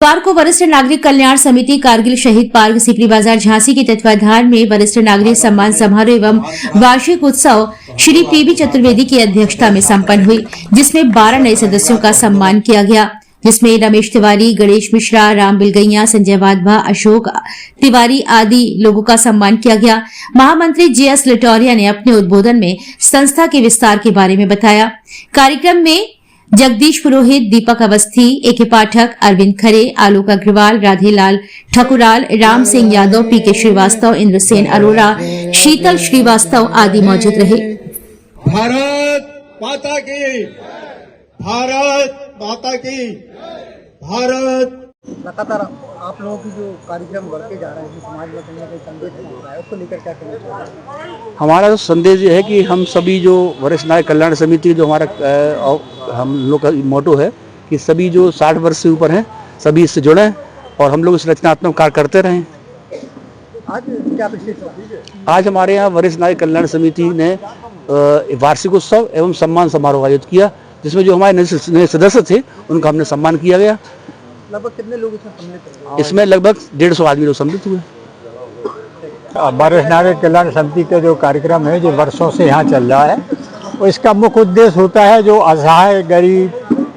बुधवार को वरिष्ठ नागरिक कल्याण समिति कारगिल शहीद पार्क सिकरी बाजार झांसी के तत्वाधान में वरिष्ठ नागरिक सम्मान समारोह एवं वार्षिक उत्सव श्री पीबी चतुर्वेदी की अध्यक्षता में संपन्न हुई, जिसमें 12 नए सदस्यों का सम्मान किया गया, जिसमें रमेश तिवारी, गणेश मिश्रा, राम बिलगैया, संजय वाधवा, अशोक तिवारी आदि लोगों का सम्मान किया गया। महामंत्री JS लिटोरिया ने अपने उद्बोधन में संस्था के विस्तार के बारे में बताया। कार्यक्रम में जगदीश पुरोहित, दीपक अवस्थी, AK पाठक, अरविंद खरे, आलोक अग्रवाल, राधेलाल ठकुराल, राम सिंह यादव, PK श्रीवास्तव, इंद्रसेन अरोड़ा, शीतल श्रीवास्तव आदि मौजूद रहे। भारत माता की, भारत माता की, भारत। लगातार आप लोगों की जो कार्यक्रम बढ़ते जा रहे हैं, समाज में कहीं ना कहीं संदेश मिल रहा है, उसको लेकर क्या कहना चाहिए? हमारा संदेश ये है कि हम सभी जो वरिष्ठ नागरिक कल्याण समिति जो हमारा हम लोग का मोटो है कि सभी जो 60 वर्ष से ऊपर हैं सभी इससे जुड़ें और हम लोग इस रचनात्मक कार्य करते रहें। आज क्या विशेष हुआ? आज हमारे यहाँ वरिष्ठ नागरिक कल्याण समिति ने वार्षिक उत्सव एवं सम्मान समारोह आयोजित किया, जिसमें जो हमारे नए सदस्य थे उनका हमने सम्मान किया गया। लगभग कितने लोग इसमें सम्मिलित हुए? इसमें लगभग 150 आदमी लोग सम्मिलित हुए। वरिष्ठ नागरिक कल्याण समिति का जो कार्यक्रम है जो वर्षों से यहाँ चल रहा है, और इसका मुख्य उद्देश्य होता है जो असहाय, गरीब,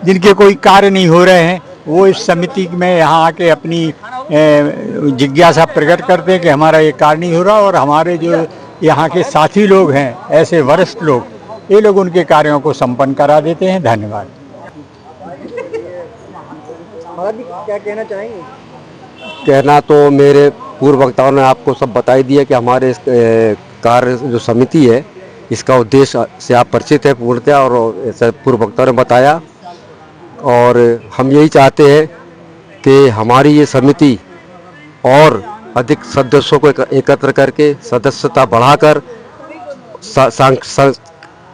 जिनके कोई कार्य नहीं हो रहे हैं, वो इस समिति में यहाँ आके अपनी जिज्ञासा प्रकट करते हैं कि हमारा ये कार्य नहीं हो रहा, और हमारे जो यहाँ के साथी लोग हैं, ऐसे वरिष्ठ लोग, ये लोग उनके कार्यों को संपन्न करा देते हैं। धन्यवाद। क्या कहना चाहेंगे? कहना तो मेरे पूर्व वक्ताओं ने आपको सब बताई दिया कि हमारे इस कार्य जो समिति है इसका उद्देश्य से आप परिचित है पूर्णतः, और पूर्व वक्ताओं ने बताया। और हम यही चाहते हैं कि हमारी ये समिति और अधिक सदस्यों को एकत्र करके सदस्यता बढ़ाकर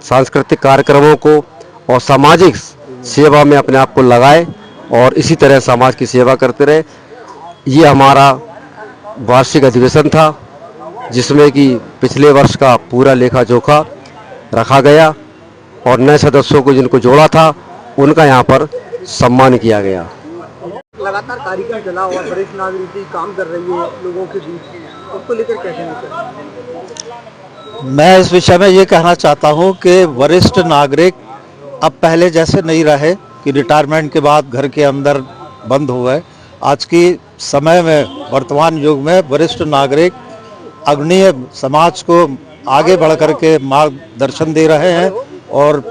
सांस्कृतिक कार्यक्रमों को और सामाजिक सेवा में अपने आप को लगाए और इसी तरह समाज की सेवा करते रहे। ये हमारा वार्षिक अधिवेशन था, जिसमें कि पिछले वर्ष का पूरा लेखा जोखा रखा गया और नए सदस्यों को जिनको जोड़ा था उनका यहाँ पर सम्मान किया गया। लगातार कार्यक्रम चला और वरिष्ठ नागरिक काम कर रही है लोगों के बीच, उसको लेकर क्या कहना चाहिए? मैं इस विषय में ये कहना चाहता हूँ कि वरिष्ठ नागरिक अब पहले जैसे नहीं रहे कि रिटायरमेंट के बाद घर के अंदर बंद हो गए। आज की समय में, वर्तमान युग में वरिष्ठ नागरिक अग्रणीय समाज को आगे बढ़ करके मार्गदर्शन दे रहे हैं, और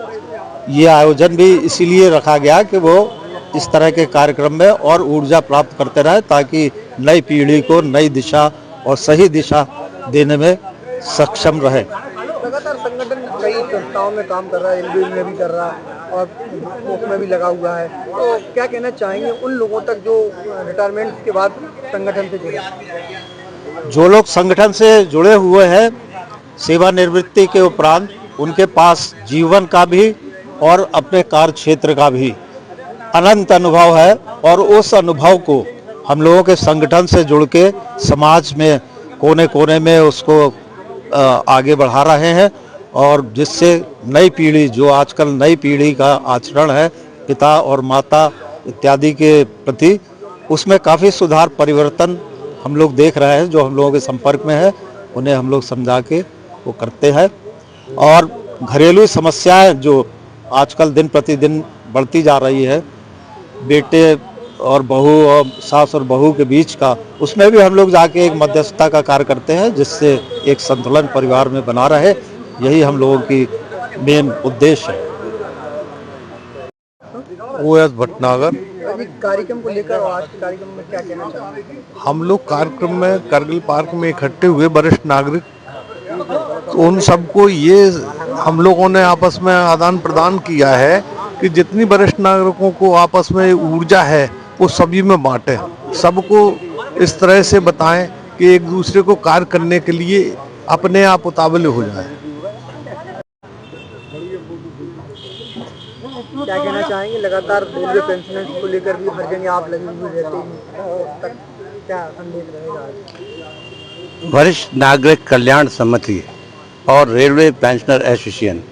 ये आयोजन भी इसीलिए रखा गया कि वो इस तरह के कार्यक्रम में और ऊर्जा प्राप्त करते रहे, ताकि नई पीढ़ी को नई दिशा और सही दिशा देने में सक्षम रहे। लगातार संगठन कई संस्थाओं में काम कर रहा है, LBU में भी कर रहा है और उसमें भी लगा हुआ है, तो क्या कहना चाहेंगे उन लोगों तक जो रिटायरमेंट के बाद संगठन से जुड़े? जो लोग संगठन से जुड़े हुए हैं, सेवानिवृत्ति के उपरांत उनके पास जीवन का भी और अपने कार्य क्षेत्र का भी अनंत अनुभव है, और उस अनुभव को हम लोगों के संगठन से जुड़ के समाज में कोने कोने में उसको आगे बढ़ा रहे हैं, और जिससे नई पीढ़ी, जो आजकल नई पीढ़ी का आचरण है पिता और माता इत्यादि के प्रति, उसमें काफ़ी सुधार परिवर्तन हम लोग देख रहे हैं। जो हम लोगों के संपर्क में है उन्हें हम लोग समझा के वो करते हैं, और घरेलू समस्याएं जो आजकल दिन प्रतिदिन बढ़ती जा रही है, बेटे और बहू और सास और बहू के बीच का, उसमें भी हम लोग जाके एक मध्यस्थता का कार्य करते हैं, जिससे एक संतुलन परिवार में बना रहे। यही हम लोगों की मेन उद्देश्य है। OS भटनागर। कार्यक्रम को लेकर और आज के कार्यक्रम में क्या कहना चाहते हैं? हम लोग कार्यक्रम में कारगिल पार्क में इकट्ठे हुए वरिष्ठ नागरिक, तो उन सबको ये हम लोगों ने आपस में आदान प्रदान किया है कि जितनी वरिष्ठ नागरिकों को आपस में ऊर्जा है वो सभी में बांटें, सबको इस तरह से बताएं कि एक दूसरे को कार्य करने के लिए अपने आप उतावले हो जाए। क्या कहना चाहेंगे? लगातार रेलवे पेंशनर्स को लेकर भी हर जगह आप लगे हुए रहते हैं, तक क्या संदेश रहेगा? वरिष्ठ नागरिक कल्याण समिति और रेलवे पेंशनर एसोसिएशन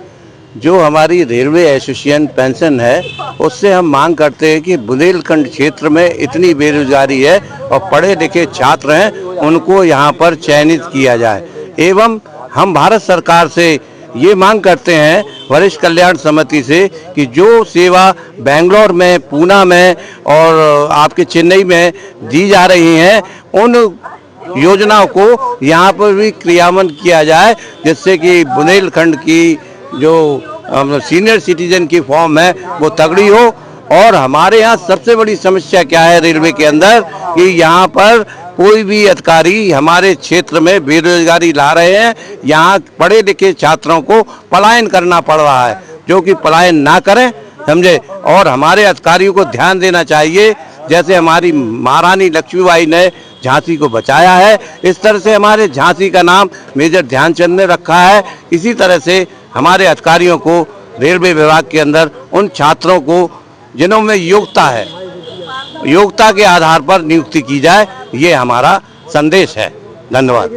जो हमारी रेलवे एसोसिएशन पेंशन है उससे हम मांग करते हैं कि बुंदेलखंड क्षेत्र में इतनी बेरोजगारी है और पढ़े लिखे छात्र हैं, उनको यहाँ पर चयनित किया जाए। एवं हम भारत सरकार से ये मांग करते हैं वरिष्ठ कल्याण समिति से कि जो सेवा बेंगलोर में, पूना में और आपके चेन्नई में दी जा रही हैं, उन योजनाओं को यहाँ पर भी क्रियान्वयन किया जाए, जिससे कि बुंदेलखंड की जो सीनियर सिटीजन की फॉर्म है वो तगड़ी हो। और हमारे यहाँ सबसे बड़ी समस्या क्या है रेलवे के अंदर कि यहाँ पर कोई भी अधिकारी हमारे क्षेत्र में बेरोजगारी ला रहे हैं। यहाँ पढ़े लिखे छात्रों को पलायन करना पड़ रहा है, जो कि पलायन ना करें, समझे। और हमारे अधिकारियों को ध्यान देना चाहिए, जैसे हमारी महारानी लक्ष्मीबाई ने झांसी को बचाया है, इस तरह से हमारे झांसी का नाम मेजर ध्यानचंद ने रखा है। इसी तरह से हमारे अधिकारियों को रेलवे विभाग के अंदर उन छात्रों को जिनमें योग्यता है, योग्यता के आधार पर नियुक्ति की जाए, ये हमारा संदेश है। धन्यवाद।